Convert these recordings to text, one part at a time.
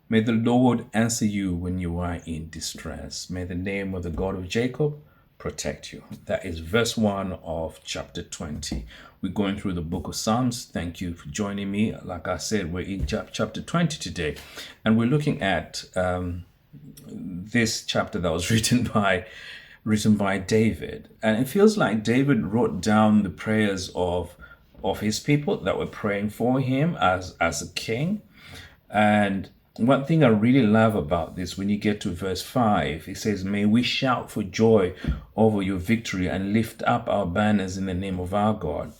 May the Lord answer you when you are in distress. May the name of the God of Jacob protect you. That is verse 1 of chapter 20. We're going through the book of Psalms. Thank you for joining me. Like I said, we're in chapter 20 today, and we're looking at this chapter that was written by David. And it feels like David wrote down the prayers of his people that were praying for him as a king. And one thing I really love about this, when you get to verse 5, it says, may we shout for joy over your victory and lift up our banners in the name of our God.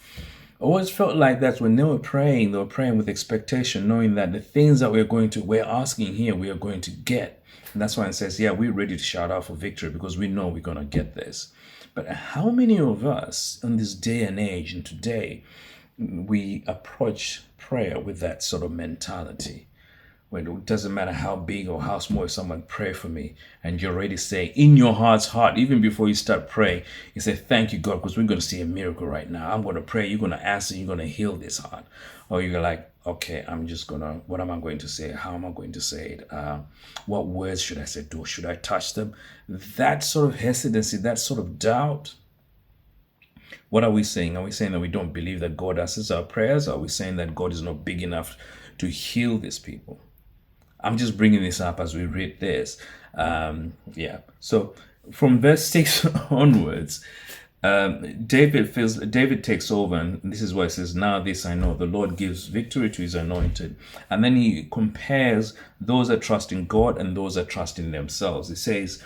I always felt like that when they were praying with expectation, knowing that the things that we're asking here, we are going to get. And that's why it says, yeah, we're ready to shout out for victory because we know we're going to get this. But how many of us in this day and age and today, we approach prayer with that sort of mentality? When it doesn't matter how big or how small, someone pray for me, and you're already saying in your heart's heart, even before you start praying, you say, thank you, God, because we're going to see a miracle right now. I'm going to pray, you're going to answer, you're going to heal this heart. Or you're like, okay, what am I going to say? How am I going to say it? What words should I say? Should I touch them? That sort of hesitancy, that sort of doubt. What are we saying? Are we saying that we don't believe that God answers our prayers? Or are we saying that God is not big enough to heal these people? I'm just bringing this up as we read this. So from verse 6 onwards, David takes over, and this is what it says, now this I know, the Lord gives victory to his anointed. And then he compares those that trust in God and those that trust in themselves. It says,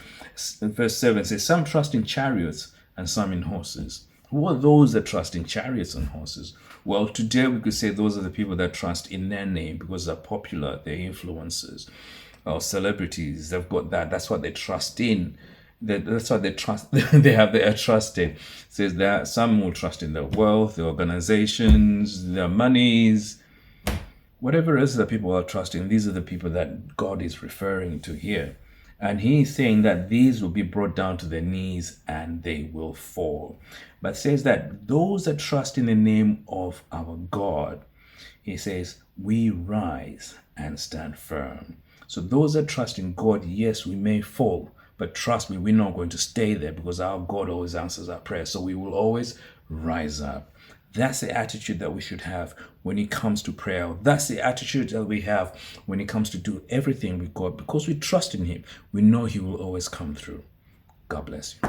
in verse 7, it says, some trust in chariots and some in horses. Who are those that trust in chariots and horses? Well, today we could say those are the people that trust in their name because they're popular, they're influencers or celebrities. They've got that. That's what they trust in. That's what they trust. They have their trust in. It says that some will trust in their wealth, their organizations, their monies, whatever it is that people are trusting. These are the people that God is referring to here. And he is saying that these will be brought down to their knees and they will fall. But says that those that trust in the name of our God, he says, we rise and stand firm. So those that trust in God, yes, we may fall, but trust me, we're not going to stay there because our God always answers our prayers. So we will always rise up. That's the attitude that we should have when it comes to prayer. That's the attitude that we have when it comes to do everything with God, because we trust in him. We know he will always come through. God bless you.